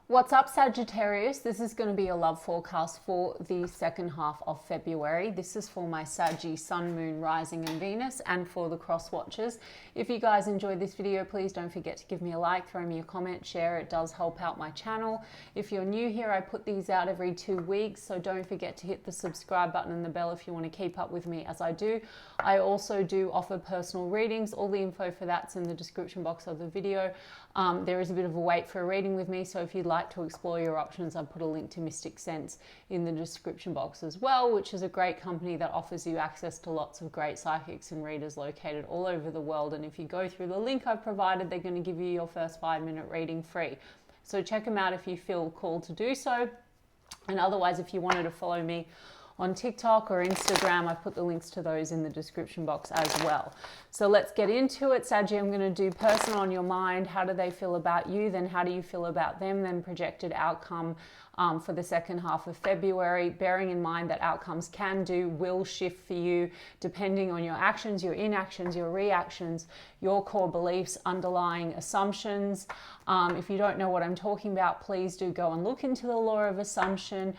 What's up, Sagittarius? This is going to be a love forecast for the second half of February. This is for my Sagittarius Sun, Moon, Rising and Venus, and for the cross watchers. If you guys enjoyed this video, please don't forget to give me a like, throw me a comment, share. It does help out my channel. If you're new here, I put these out every 2 weeks, so don't forget to hit the subscribe button and the bell if you want to keep up with me as I do. I also do offer personal readings. All the info for that's in the description box of the video. There is a bit of a wait for a reading with me, so if you'd like to explore your options, I've put a link to Mystic Sense in the description box as well, which is a great company that offers you access to lots of great psychics and readers located all over the world. And if you go through the link I've provided, they're going to give you your first 5-minute reading free. So check them out if you feel called to do so. And otherwise, if you wanted to follow me on TikTok or Instagram, I put the links to those in the description box as well. So let's get into it. Saggy, I'm going to do person on your mind. How do they feel about you? Then how do you feel about them? Then projected outcome for the second half of February, bearing in mind that outcomes will shift for you depending on your actions, your inactions, your reactions, your core beliefs, underlying assumptions. If you don't know what I'm talking about, please do go and look into the law of assumption.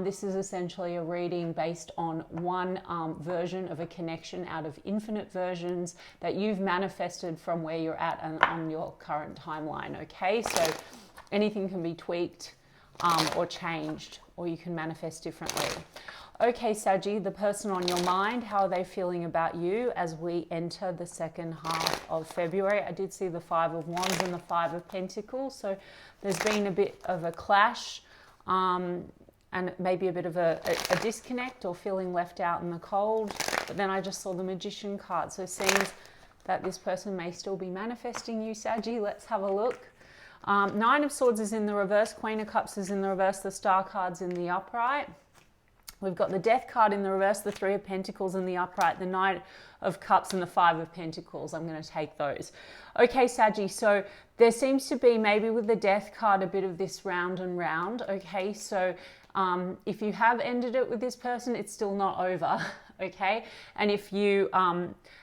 This is essentially a reading based on one version of a connection out of infinite versions that you've manifested from where you're at and on your current timeline. Okay, so anything can be tweaked or changed, or you can manifest differently. Okay, Saggy, the person on your mind, how are they feeling about you as we enter the second half of February? I did see the 5 of Wands and the 5 of Pentacles, so there's been a bit of a clash and maybe a bit of a disconnect or feeling left out in the cold. But then I just saw the Magician card, so it seems that this person may still be manifesting you, Saggy. Let's have a look. 9 of Swords is in the reverse, Queen of Cups is in the reverse, the Star card's in the upright. We've got the Death card in the reverse, the 3 of Pentacles in the upright, the Knight of Cups and the 5 of Pentacles. I'm going to take those. Okay, Saggy, so there seems to be maybe with the Death card a bit of this round and round. Okay, so if you have ended it with this person, it's still not over. Okay, and if you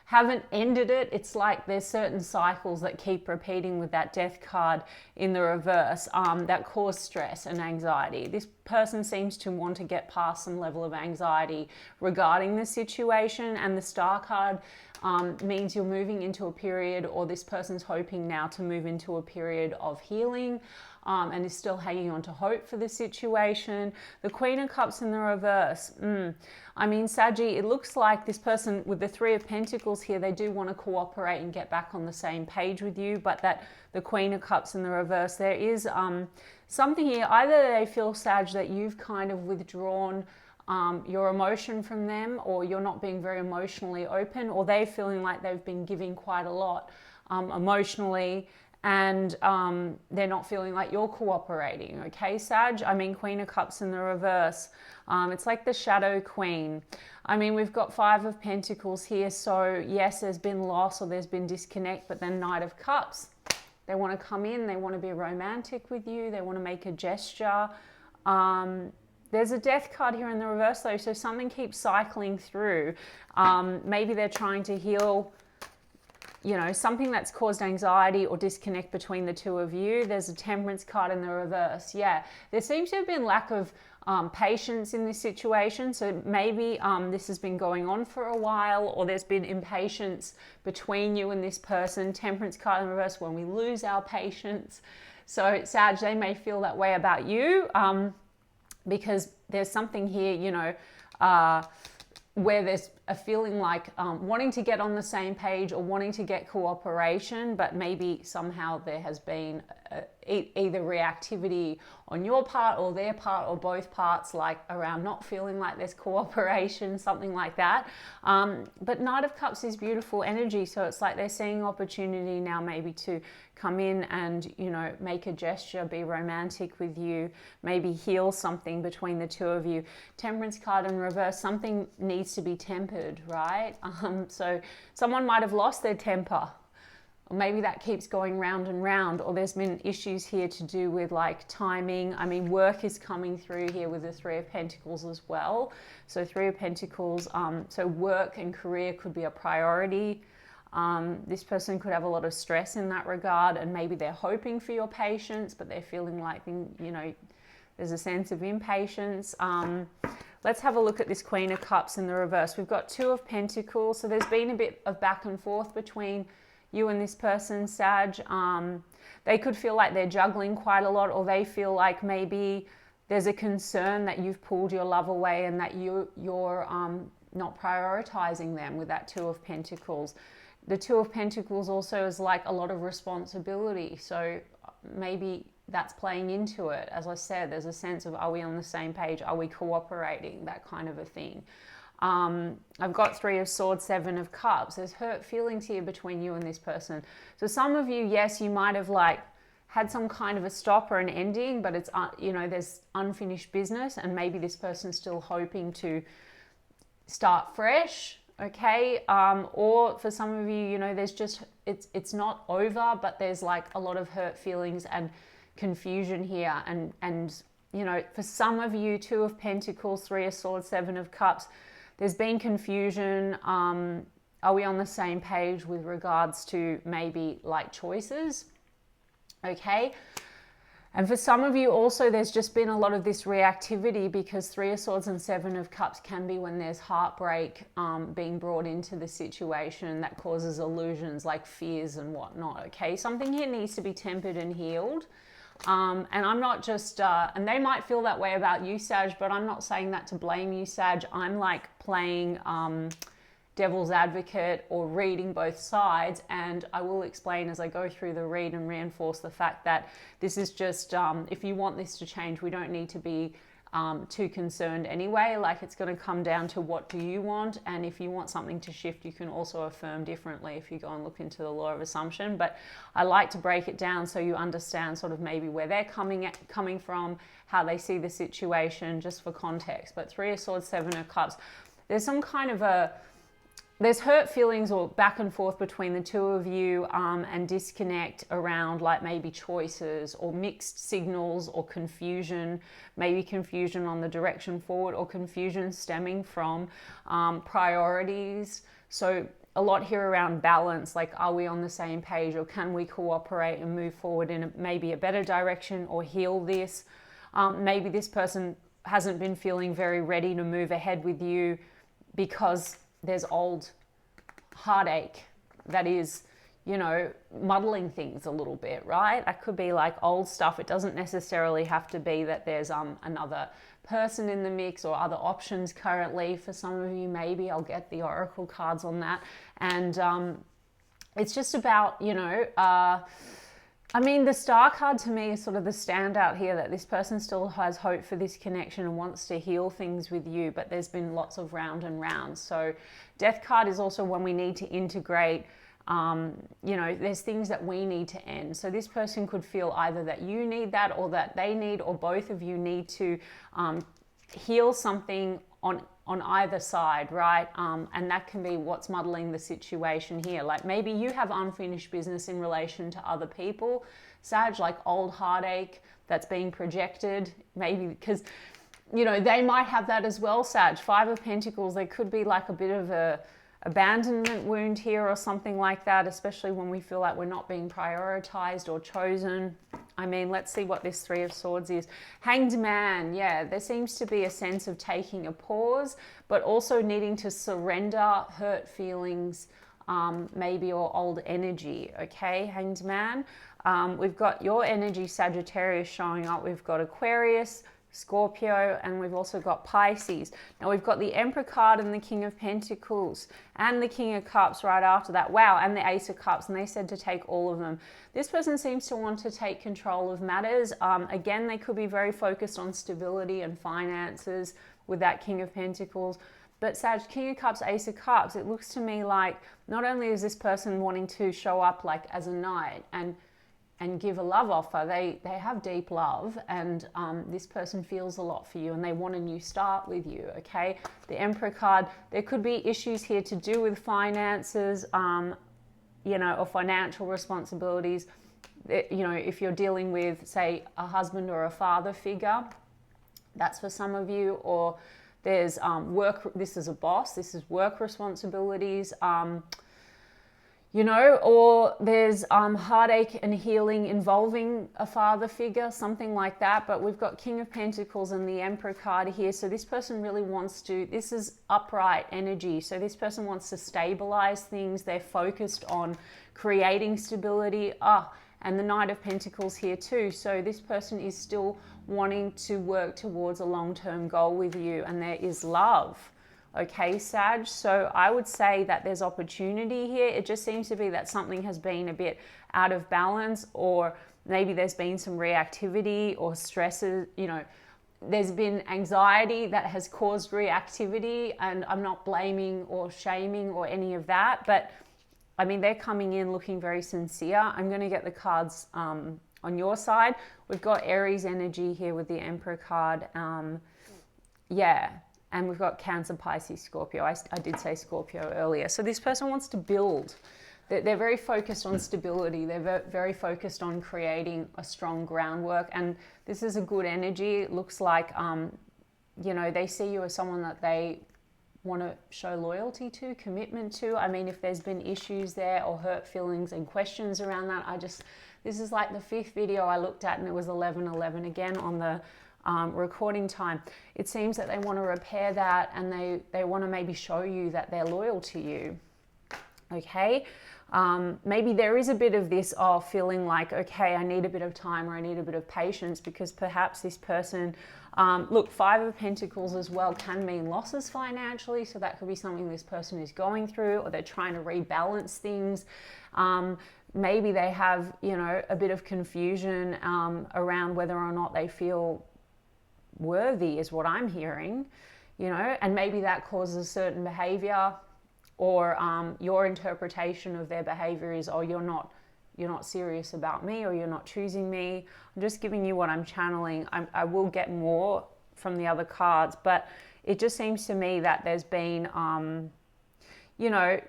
haven't ended it, it's like there's certain cycles that keep repeating with that Death card in the reverse that cause stress and anxiety. This person seems to want to get past some level of anxiety regarding the situation, and the Star card means you're moving into a period, or this person's hoping now to move into a period of healing. And is still hanging on to hope for the situation. The Queen of Cups in the reverse. I mean, Saggy, it looks like this person with the 3 of Pentacles here, they do want to cooperate and get back on the same page with you, but that the Queen of Cups in the reverse, there is something here. Either they feel, Sag, that you've kind of withdrawn your emotion from them, or you're not being very emotionally open, or they're feeling like they've been giving quite a lot emotionally, and they're not feeling like you're cooperating. Okay, Sag? I mean, Queen of Cups in the reverse. It's like the Shadow Queen. I mean, we've got 5 of Pentacles here. So yes, there's been loss or there's been disconnect, but then Knight of Cups. They want to come in. They want to be romantic with you. They want to make a gesture. There's a Death card here in the reverse though. So something keeps cycling through. Maybe they're trying to heal, you know, something that's caused anxiety or disconnect between the two of you. There's a Temperance card in the reverse. Yeah, there seems to have been lack of patience in this situation. So maybe this has been going on for a while, or there's been impatience between you and this person. Temperance card in reverse, when we lose our patience. So Sag, they may feel that way about you because there's something here, you know, where there's a feeling like wanting to get on the same page or wanting to get cooperation, but maybe somehow there has been either reactivity on your part or their part or both parts, like around not feeling like there's cooperation, something like that. But Knight of Cups is beautiful energy, so it's like they're seeing opportunity now maybe to come in and, you know, make a gesture, be romantic with you, maybe heal something between the two of you. Temperance card in reverse, something needs to be tempered, right? So someone might have lost their temper, or maybe that keeps going round and round, or there's been issues here to do with like timing. I mean, work is coming through here with the 3 of Pentacles as well. So 3 of Pentacles, so work and career could be a priority. This person could have a lot of stress in that regard, and maybe they're hoping for your patience, but they're feeling like, you know, there's a sense of impatience. Let's have a look at this Queen of Cups in the reverse. We've got Two of Pentacles. So there's been a bit of back and forth between you and this person, Sag. They could feel like they're juggling quite a lot, or they feel like maybe there's a concern that you've pulled your love away and that you're not prioritizing them with that Two of Pentacles. The Two of Pentacles also is like a lot of responsibility. So maybe that's playing into it. As I said, there's a sense of, are we on the same page? Are we cooperating? That kind of a thing. I've got Three of Swords, Seven of Cups. There's hurt feelings here between you and this person. So some of you, yes, you might have like had some kind of a stop or an ending, but it's, you know, there's unfinished business, and maybe this person's still hoping to start fresh. Okay. Or for some of you, you know, there's just, it's not over, but there's like a lot of hurt feelings and confusion here. And, you know, for some of you, Two of Pentacles, Three of Swords, Seven of Cups, there's been confusion. Are we on the same page with regards to maybe like choices? Okay. And for some of you also, there's just been a lot of this reactivity, because Three of Swords and Seven of Cups can be when there's heartbreak being brought into the situation that causes illusions like fears and whatnot. Okay. Something here needs to be tempered and healed. And I'm not just, and they might feel that way about you, Sag, but I'm not saying that to blame you, Sag. I'm like playing devil's advocate or reading both sides, and I will explain as I go through the read and reinforce the fact that this is just, if you want this to change, we don't need to be too concerned anyway. Like, it's going to come down to what do you want, and if you want something to shift, you can also affirm differently if you go and look into the law of assumption. But I like to break it down so you understand sort of maybe where they're coming from, how they see the situation, just for context. But Three of Swords, Seven of Cups, there's some kind of there's hurt feelings or back and forth between the two of you, and disconnect around like maybe choices or mixed signals or confusion, maybe confusion on the direction forward, or confusion stemming from priorities. So a lot here around balance, like, are we on the same page, or can we cooperate and move forward in maybe a better direction, or heal this? Maybe this person hasn't been feeling very ready to move ahead with you because there's old heartache that is, you know, muddling things a little bit, right? That could be like old stuff. It doesn't necessarily have to be that there's another person in the mix or other options currently. For some of you, maybe I'll get the oracle cards on that. And it's just about, you know, I mean, the Star card to me is sort of the standout here, that this person still has hope for this connection and wants to heal things with you, but there's been lots of round and round. So Death card is also when we need to integrate, you know, there's things that we need to end. So this person could feel either that you need that, or that they need, or both of you need to heal something on either side, right? And that can be what's muddling the situation here. Like, maybe you have unfinished business in relation to other people, Sag, like old heartache that's being projected, maybe because, you know, they might have that as well, Sag. Five of Pentacles, there could be like a bit of a abandonment wound here or something like that, especially when we feel like we're not being prioritized or chosen. I mean, let's see what this Three of Swords is. Hanged Man, yeah, there seems to be a sense of taking a pause, but also needing to surrender hurt feelings, maybe, or old energy, okay, Hanged Man. We've got your energy, Sagittarius, showing up. We've got Aquarius, Scorpio, and we've also got Pisces. Now we've got the Emperor card and the King of Pentacles and the King of Cups right after that. Wow, and the Ace of Cups, and they said to take all of them. This person seems to want to take control of matters. Again, they could be very focused on stability and finances with that King of Pentacles. But Sag, King of Cups, Ace of Cups, it looks to me like not only is this person wanting to show up like as a knight and give a love offer, they have deep love, and this person feels a lot for you and they want a new start with you, okay? The Emperor card, there could be issues here to do with finances, you know, or financial responsibilities. You know, if you're dealing with, say, a husband or a father figure, that's for some of you. Or there's work, this is a boss, this is work responsibilities. you know, or there's heartache and healing involving a father figure, something like that. But we've got King of Pentacles and the Emperor card here. So this person really wants to, this is upright energy. So this person wants to stabilize things. They're focused on creating stability. And the Knight of Pentacles here too. So this person is still wanting to work towards a long-term goal with you, and there is love. Okay, Sag, so I would say that there's opportunity here. It just seems to be that something has been a bit out of balance, or maybe there's been some reactivity or stresses, you know, there's been anxiety that has caused reactivity, and I'm not blaming or shaming or any of that, but I mean, they're coming in looking very sincere. I'm going to get the cards on your side. We've got Aries energy here with the Emperor card. Yeah. And we've got Cancer, Pisces, Scorpio. I did say Scorpio earlier. So this person wants to build. They're very focused on stability. They're very focused on creating a strong groundwork. And this is a good energy. It looks like, you know, they see you as someone that they want to show loyalty to, commitment to. I mean, if there's been issues there or hurt feelings and questions around that, this is like the 5th video I looked at, and it was 11:11 again on the recording time. It seems that they want to repair that, and they want to maybe show you that they're loyal to you. Okay, maybe there is a bit of this of feeling like, okay, I need a bit of time, or I need a bit of patience, because perhaps this person, look, 5 of Pentacles as well can mean losses financially, so that could be something this person is going through, or they're trying to rebalance things. Maybe they have, you know, a bit of confusion around whether or not they feel worthy, is what I'm hearing, you know, and maybe that causes certain behavior, or your interpretation of their behavior is, oh, you're not serious about me, or you're not choosing me. I'm just giving you what I'm channeling. I will get more from the other cards, but it just seems to me that there's been, you know,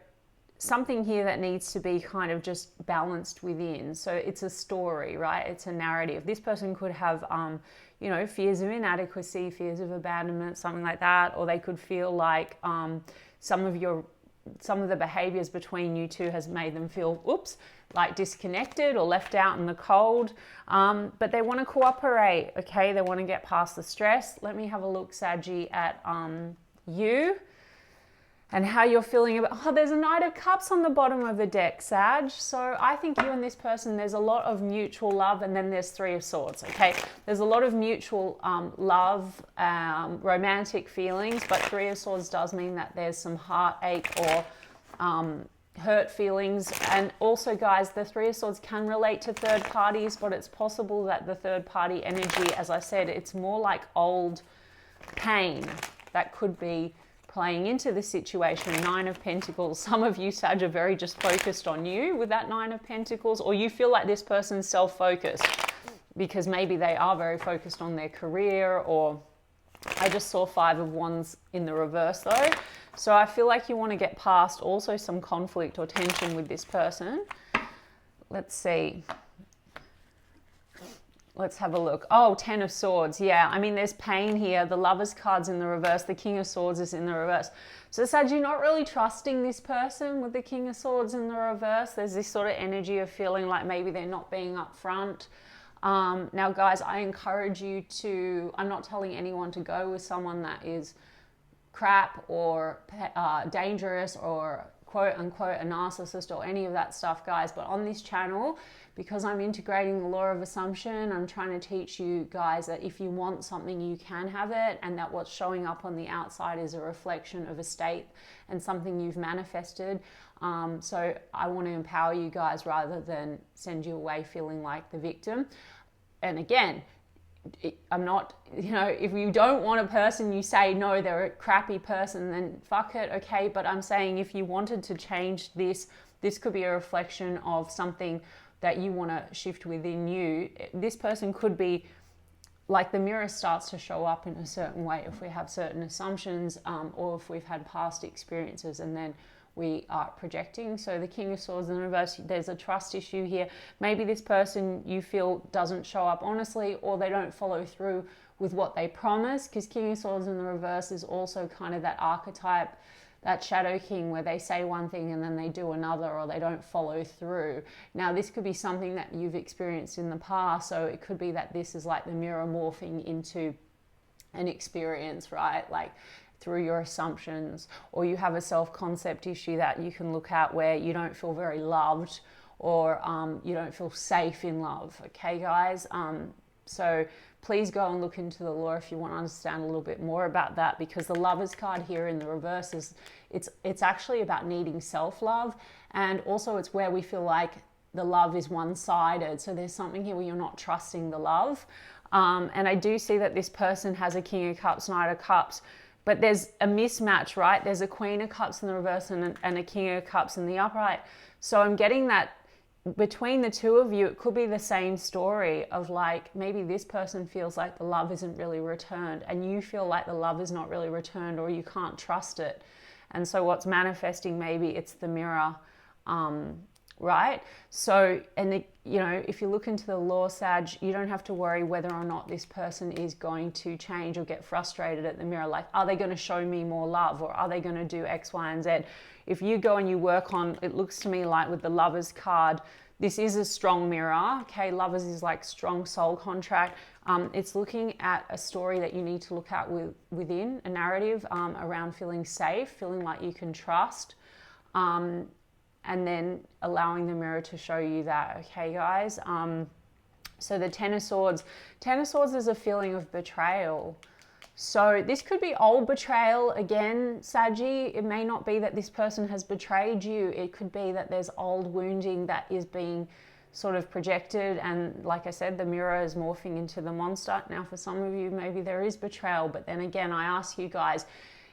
something here that needs to be kind of just balanced within. So it's a story, right? It's a narrative. This person could have, you know, fears of inadequacy, fears of abandonment, something like that, or they could feel like some of the behaviors between you two has made them feel, oops, like disconnected or left out in the cold. But they want to cooperate, okay? They want to get past the stress. Let me have a look, Saggy, at you and how you're feeling about, oh, there's a Knight of Cups on the bottom of the deck, Sag. So I think you and this person, there's a lot of mutual love, and then there's 3 of Swords, okay? There's a lot of mutual love, romantic feelings, but 3 of Swords does mean that there's some heartache or hurt feelings. And also, guys, the 3 of Swords can relate to third parties, but it's possible that the third party energy, as I said, it's more like old pain that could be playing into the situation. 9 of Pentacles. Some of you, Sag, are very just focused on you with that 9 of Pentacles, or you feel like this person's self-focused because maybe they are very focused on their career, or I just saw 5 of Wands in the reverse though. So I feel like you want to get past also some conflict or tension with this person. Let's see. Let's have a look. Oh, 10 of Swords. Yeah, I mean, there's pain here. The Lovers card's in the reverse. The King of Swords is in the reverse. So, Sag, you're not really trusting this person with the King of Swords in the reverse. There's this sort of energy of feeling like maybe they're not being upfront. Now, guys, I encourage you to, I'm not telling anyone to go with someone that is crap or dangerous or quote unquote a narcissist or any of that stuff, guys. But on this channel, because I'm integrating the law of assumption, I'm trying to teach you guys that if you want something, you can have it, and that what's showing up on the outside is a reflection of a state and something you've manifested. So I want to empower you guys rather than send you away feeling like the victim. And again, I'm not, you know, if you don't want a person, you say, no, they're a crappy person, then fuck it, okay? But I'm saying if you wanted to change this, this could be a reflection of something that you want to shift within you. This person could be like the mirror starts to show up in a certain way if we have certain assumptions, or if we've had past experiences and then we are projecting. So the King of Swords in the reverse, there's a trust issue here. Maybe this person you feel doesn't show up honestly, or they don't follow through with what they promise, because King of Swords in the reverse is also kind of that archetype that shadow king where they say one thing and then they do another, or they don't follow through. Now, this could be something that you've experienced in the past. So it could be that this is like the mirror morphing into an experience, right? Like through your assumptions, or you have a self-concept issue that you can look at where you don't feel very loved, or you don't feel safe in love. Okay, guys? So please go and look into the law if you want to understand a little bit more about that, because the Lovers card here in the reverse is, it's actually about needing self-love, and also it's where we feel like the love is one-sided. So there's something here where you're not trusting the love. And I do see that this person has a King of Cups, Knight of Cups, but there's a mismatch, right? There's a Queen of Cups in the reverse and a King of Cups in the upright. So I'm getting that between the two of you, it could be the same story of like, maybe this person feels like the love isn't really returned, and you feel like the love is not really returned, or you can't trust it. And so what's manifesting, maybe it's the mirror, right? So, and you know, if you look into the law, Sag, you don't have to worry whether or not this person is going to change or get frustrated at the mirror. Like, are they going to show me more love, or are they going to do X, Y, and Z? If you go and you work on, it looks to me like with the Lovers card, this is a strong mirror. Okay, Lovers is like strong soul contract. It's looking at a story that you need to look at within a narrative around feeling safe, feeling like you can trust. And then allowing the mirror to show you that. Okay, guys? So the Ten of Swords. Ten of Swords is a feeling of betrayal. So this could be old betrayal again, Saggy. It may not be that this person has betrayed you. It could be that there's old wounding that is being sort of projected. And like I said, the mirror is morphing into the monster. Now, for some of you, maybe there is betrayal. But then again, I ask you guys,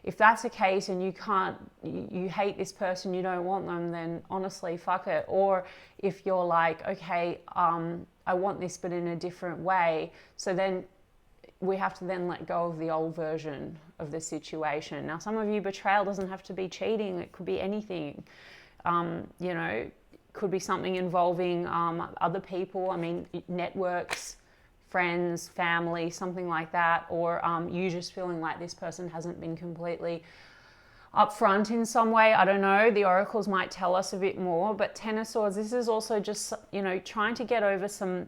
if that's the case and you hate this person, you don't want them, then honestly, fuck it. Or if you're like, okay, I want this, but in a different way. So then we have to then let go of the old version of the situation. Now, some of you, betrayal doesn't have to be cheating. It could be anything. You know, it could be something involving other people. I mean, networks, friends, family, something like that. Or you just feeling like this person hasn't been completely upfront in some way. I don't know. The oracles might tell us a bit more. But Ten of Swords, this is also just, you know, trying to get over some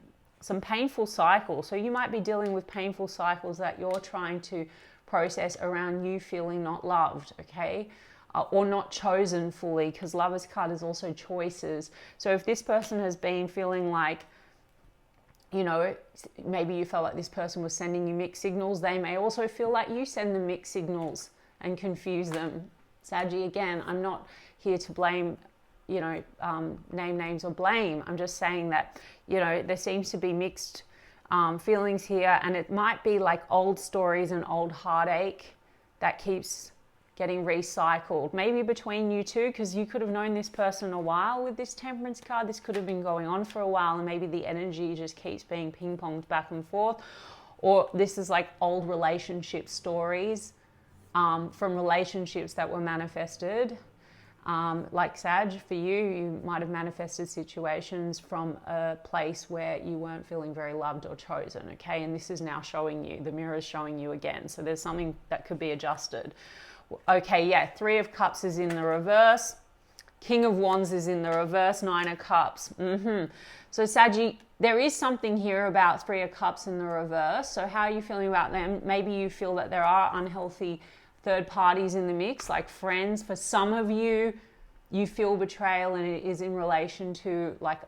painful cycles. So you might be dealing with painful cycles that you're trying to process around you feeling not loved, okay? Or not chosen fully, because Lovers card is also choices. So if this person has been feeling like, you know, maybe you felt like this person was sending you mixed signals, they may also feel like you send them mixed signals and confuse them. Saggy, again, I'm not here to blame, you know, name names or blame. I'm just saying that, you know, there seems to be mixed feelings here, and it might be like old stories and old heartache that keeps getting recycled, maybe between you two, because you could have known this person a while with this Temperance card. This could have been going on for a while, and maybe the energy just keeps being ping-ponged back and forth. Or this is like old relationship stories from relationships that were manifested. Like Sag, for you, you might have manifested situations from a place where you weren't feeling very loved or chosen, okay? And this is now showing you, the mirror is showing you again. So there's something that could be adjusted. Okay, yeah, Three of Cups is in the reverse. King of Wands is in the reverse. Nine of Cups. So Saggy, there is something here about Three of Cups in the reverse. So how are you feeling about them? Maybe you feel that there are unhealthy third parties in the mix, like friends. For some of you, you feel betrayal, and it is in relation to like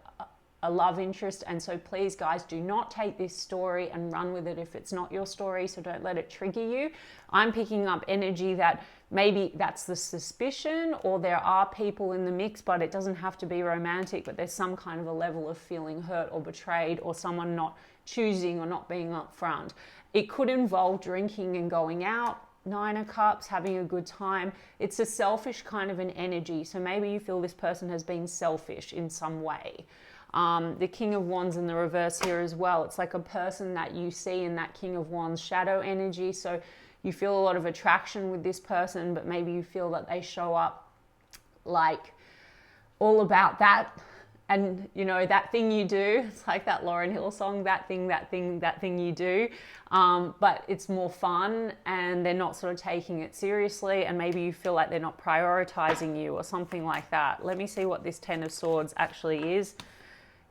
a love interest. And so please, guys, do not take this story and run with it if it's not your story. So don't let it trigger you. I'm picking up energy that maybe that's the suspicion, or there are people in the mix, but it doesn't have to be romantic, but there's some kind of a level of feeling hurt or betrayed, or someone not choosing or not being upfront. It could involve drinking and going out. Nine of Cups, having a good time. It's a selfish kind of an energy. So maybe you feel this person has been selfish in some way. The King of Wands in the reverse here as well. It's like a person that you see in that King of Wands shadow energy. So you feel a lot of attraction with this person, but maybe you feel that they show up like all about that and you know, that thing you do, it's like that Lauryn Hill song, that thing you do, but it's more fun and they're not sort of taking it seriously, and maybe you feel like they're not prioritizing you or something like that. Let me see what this Ten of Swords actually is.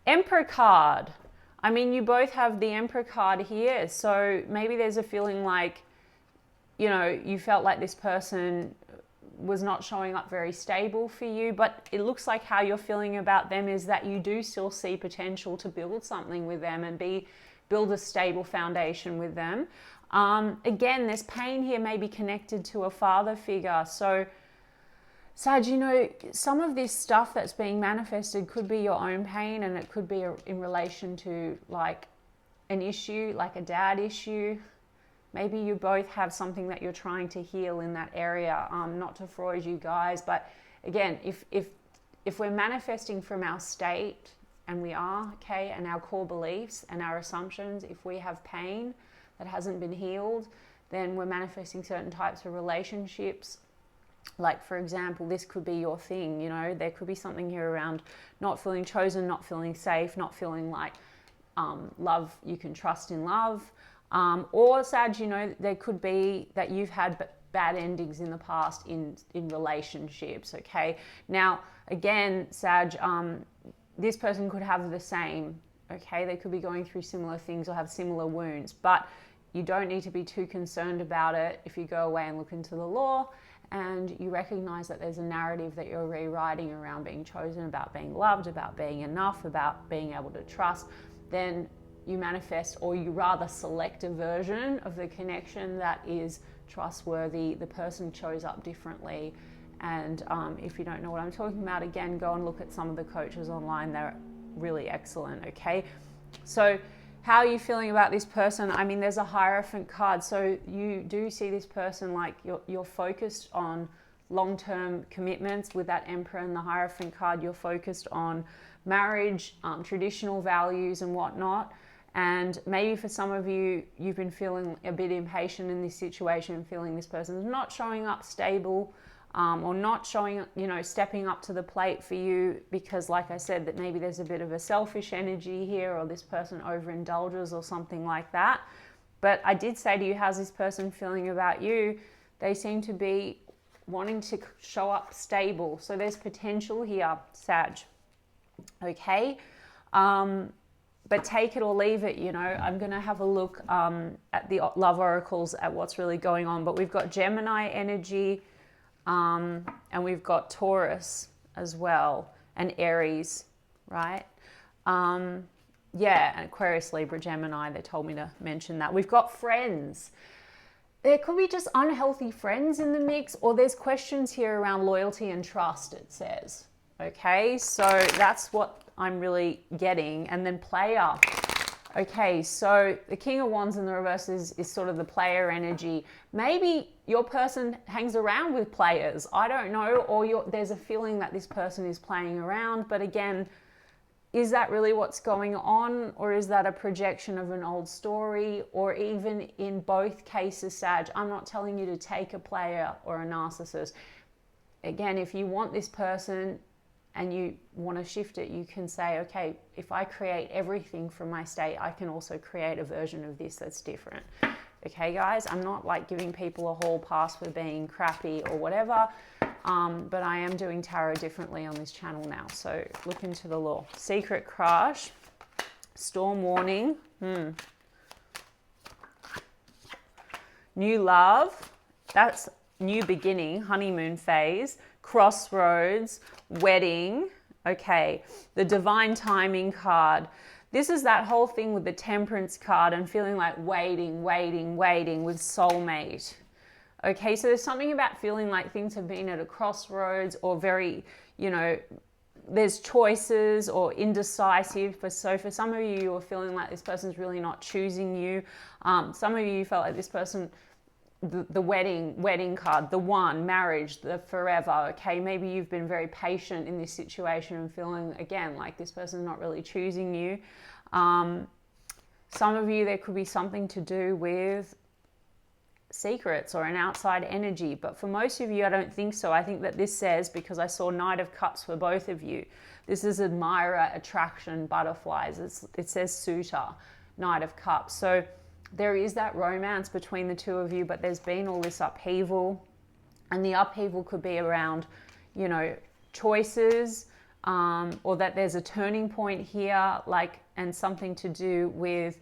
Emperor card. I mean, you both have the Emperor card here, so maybe there's a feeling like, you know, you felt like this person was not showing up very stable for you, but it looks like how you're feeling about them is that you do still see potential to build something with them and build a stable foundation with them. Again, there's pain here, maybe connected to a father figure. So Sag, you know, some of this stuff that's being manifested could be your own pain, and it could be in relation to like an issue, like a dad issue. Maybe you both have something that you're trying to heal in that area. Not to Freud you guys, but again, if we're manifesting from our state, and we are, okay, and our core beliefs and our assumptions, if we have pain that hasn't been healed, then we're manifesting certain types of relationships. Like, for example, this could be your thing, you know, there could be something here around not feeling chosen, not feeling safe, not feeling like love, you can trust in love. Or Sag, you know, there could be that you've had bad endings in the past in relationships, okay? Now, again, Sag, this person could have the same, okay? They could be going through similar things or have similar wounds, but you don't need to be too concerned about it if you go away and look into the law and you recognize that there's a narrative that you're rewriting around being chosen, about being loved, about being enough, about being able to trust. Then you manifest, or you rather select a version of the connection that is trustworthy. The person shows up differently. And if you don't know what I'm talking about, again, go and look at some of the coaches online. They're really excellent, okay? So how are you feeling about this person? I mean, there's a Hierophant card. So you do see this person like you're focused on long-term commitments with that Emperor and the Hierophant card. You're focused on marriage, traditional values and whatnot. And maybe for some of you, you've been feeling a bit impatient in this situation, feeling this person's not showing up stable, or not showing, you know, stepping up to the plate for you, because like I said, that maybe there's a bit of a selfish energy here, or this person overindulges or something like that. But I did say to you, how's this person feeling about you? They seem to be wanting to show up stable. So there's potential here, Sag. Okay. But take it or leave it, you know. I'm going to have a look at the love oracles at what's really going on. But we've got Gemini energy, and we've got Taurus as well, and Aries, right? Yeah, and Aquarius, Libra, Gemini, they told me to mention that. We've got friends. There could be just unhealthy friends in the mix, or there's questions here around loyalty and trust, it says. Okay, so that's what I'm really getting. And then player. Okay, so the King of Wands in the reverse is sort of the player energy. Maybe your person hangs around with players. I don't know. Or there's a feeling that this person is playing around. But again, is that really what's going on? Or is that a projection of an old story? Or even in both cases, Sag, I'm not telling you to take a player or a narcissist. Again, if you want this person and you want to shift it, you can say, okay, if I create everything from my state, I can also create a version of this that's different. Okay, guys, I'm not like giving people a hall pass for being crappy or whatever, but I am doing tarot differently on this channel now. So look into the law. Secret crush, storm warning, new love, that's new beginning, honeymoon phase, crossroads, wedding. Okay, the divine timing card. This is that whole thing with the Temperance card and feeling like waiting with soulmate. Okay, so there's something about feeling like things have been at a crossroads, or very, you know, there's choices, or indecisive. So for some of you, you're feeling like this person's really not choosing you. Some of you felt like this person, the wedding card, the one, marriage, the forever. Okay, maybe you've been very patient in this situation and feeling again like this person's not really choosing you. Some of you, there could be something to do with secrets or an outside energy, but for most of you, I don't think so. I think that this says, because I saw Knight of Cups for both of you, This is admirer, attraction, butterflies. It says suitor, Knight of Cups. So there is that romance between the two of you, but there's been all this upheaval. And the upheaval could be around, you know, choices, or that there's a turning point here, like, and something to do with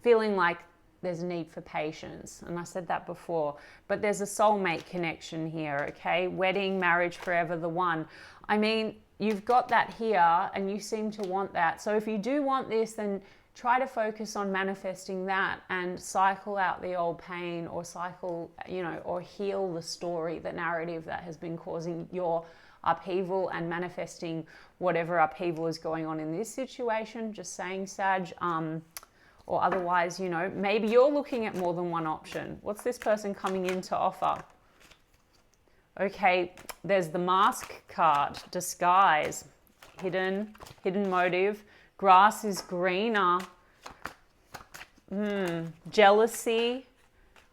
feeling like there's a need for patience. And I said that before, but there's a soulmate connection here, okay? Wedding, marriage, forever, the one. I mean, you've got that here and you seem to want that. So if you do want this, then try to focus on manifesting that and cycle out the old pain, or cycle, you know, or heal the story, the narrative that has been causing your upheaval, and manifesting whatever upheaval is going on in this situation. Just saying, Sag. Or otherwise, you know, maybe you're looking at more than one option. What's this person coming in to offer? Okay, there's the Mask card, disguise, hidden motive. Grass is greener. Jealousy,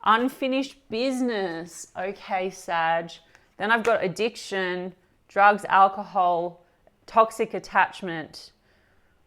unfinished business. Okay, Sag. Then I've got addiction, drugs, alcohol, toxic attachment.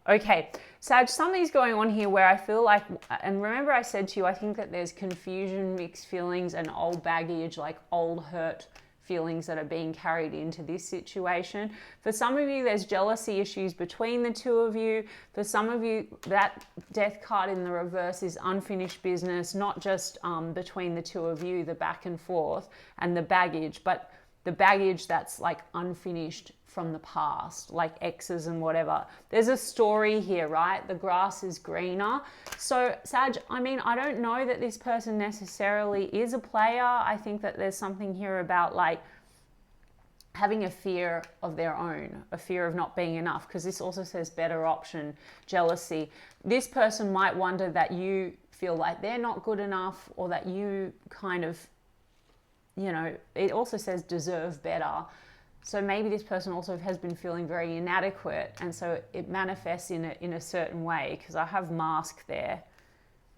Okay, Sag, something's going on here where I feel like, and remember I said to you, I think that there's confusion, mixed feelings, and old baggage, like old hurt feelings that are being carried into this situation. For some of you, there's jealousy issues between the two of you. For some of you, that death card in the reverse is unfinished business, not just between the two of you, the back and forth, and the baggage, but the baggage that's like unfinished from the past, like exes and whatever. There's a story here, right? The grass is greener. So Sag, I mean, I don't know that this person necessarily is a player. I think that there's something here about like having a fear of their own, a fear of not being enough, because this also says better option, jealousy. This person might wonder that you feel like they're not good enough, or that you kind of, you know, it also says deserve better. So maybe this person also has been feeling very inadequate, and so it manifests in a certain way, because I have mask there.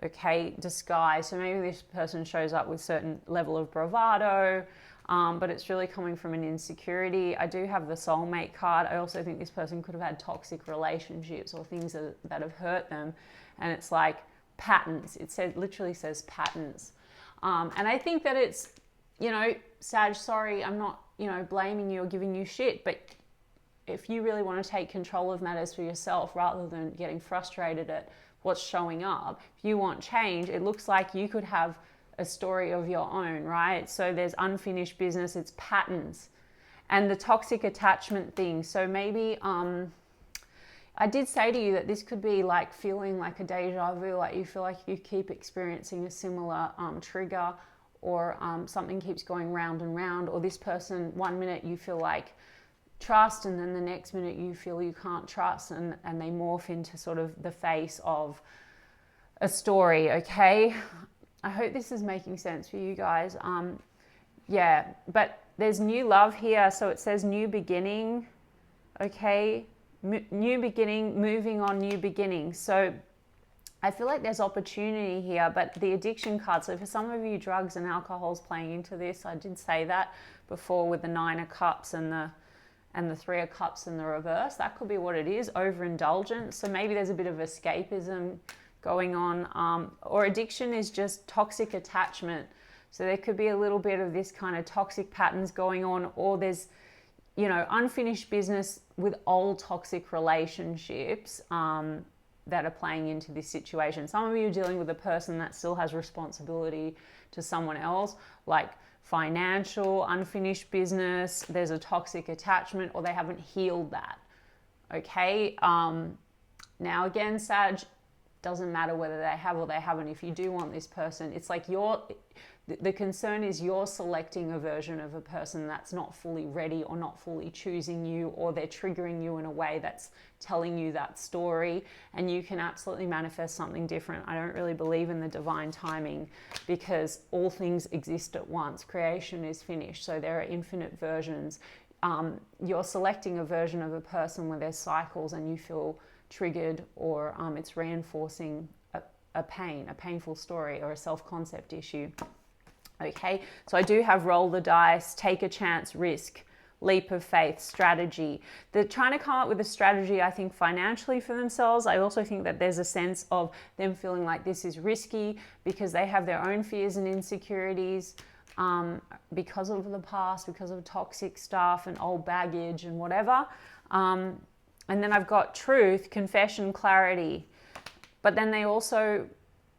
Okay, disguise. So maybe this person shows up with certain level of bravado, but it's really coming from an insecurity. I do have the soulmate card. I also think this person could have had toxic relationships or things that have hurt them, and it's like patterns. It literally says patterns, and I think that it's, you know, Sag, sorry, I'm not, you know, blaming you or giving you shit, but if you really want to take control of matters for yourself rather than getting frustrated at what's showing up, if you want change, it looks like you could have a story of your own, right? So there's unfinished business, it's patterns, and the toxic attachment thing. So maybe I did say to you that this could be like feeling like a deja vu, like you feel like you keep experiencing a similar trigger, or something keeps going round and round, or this person, one minute you feel like trust, and then the next minute you feel you can't trust, and they morph into sort of the face of a story, okay? I hope this is making sense for you guys. Yeah, but there's new love here, so it says new beginning, okay? New beginning, moving on, new beginning. So I feel like there's opportunity here, but the addiction card, so for some of you, drugs and alcohol is playing into this. I did say that before with the 9 of Cups and the 3 of Cups in the reverse. That could be what it is, overindulgence. So maybe there's a bit of escapism going on, or addiction is just toxic attachment. So there could be a little bit of this kind of toxic patterns going on, or there's, you know, unfinished business with old toxic relationships, that are playing into this situation. Some of you are dealing with a person that still has responsibility to someone else, like financial, unfinished business, there's a toxic attachment, or they haven't healed that, okay? Now again, Sag, doesn't matter whether they have or they haven't. If you do want this person, it's like the concern is you're selecting a version of a person that's not fully ready, or not fully choosing you, or they're triggering you in a way that's telling you that story, and you can absolutely manifest something different. I don't really believe in the divine timing, because all things exist at once. Creation is finished, so there are infinite versions. You're selecting a version of a person where there's cycles and you feel triggered, or it's reinforcing a painful story, or a self-concept issue. Okay, so I do have roll the dice, take a chance, risk, leap of faith, strategy. They're trying to come up with a strategy, I think, financially for themselves. I also think that there's a sense of them feeling like this is risky because they have their own fears and insecurities because of the past, because of toxic stuff and old baggage and whatever. And then I've got truth, confession, clarity. But then they also,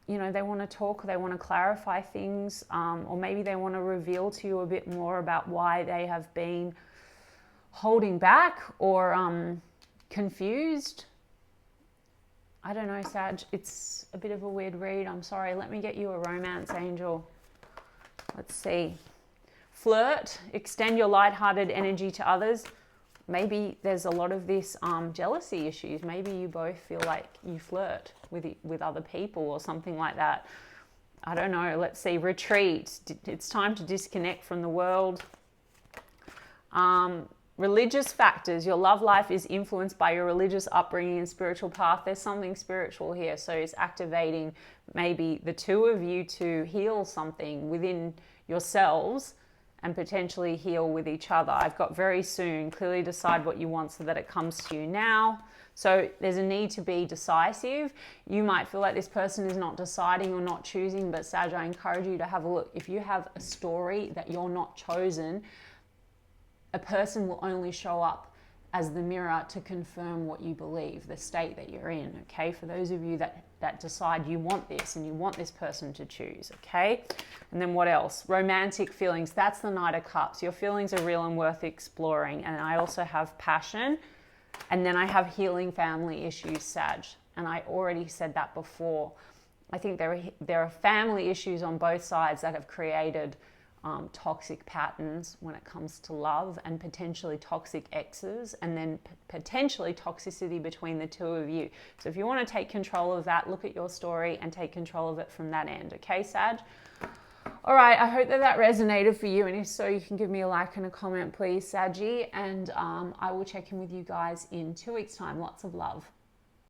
you know, they want to talk, they want to clarify things, or maybe they want to reveal to you a bit more about why they have been holding back or confused. I don't know, Sag. It's a bit of a weird read. I'm sorry. Let me get you a romance angel. Let's see. Flirt. Extend your lighthearted energy to others. Maybe there's a lot of this jealousy issues. Maybe you both feel like you flirt with other people or something like that. I don't know. Let's see. Retreat. It's time to disconnect from the world. Religious factors. Your love life is influenced by your religious upbringing and spiritual path. There's something spiritual here. So it's activating maybe the two of you to heal something within yourselves and potentially heal with each other. I've got very soon. Clearly decide what you want so that it comes to you now. So there's a need to be decisive. You might feel like this person is not deciding or not choosing, but Sag, I encourage you to have a look. If you have a story that you're not chosen, a person will only show up as the mirror to confirm what you believe, the state that you're in, okay? For those of you that decide you want this and you want this person to choose, okay? And then what else? Romantic feelings. That's the Knight of Cups. Your feelings are real and worth exploring. And I also have passion. And then I have healing family issues, Sag. And I already said that before. I think there are family issues on both sides that have created toxic patterns when it comes to love, and potentially toxic exes, and then potentially toxicity between the two of you. So if you want to take control of that, look at your story and take control of it from that end. Okay, Sag? All right, I hope that resonated for you, and if so, you can give me a like and a comment, please, Saggy, and I will check in with you guys in 2 weeks' time. Lots of love.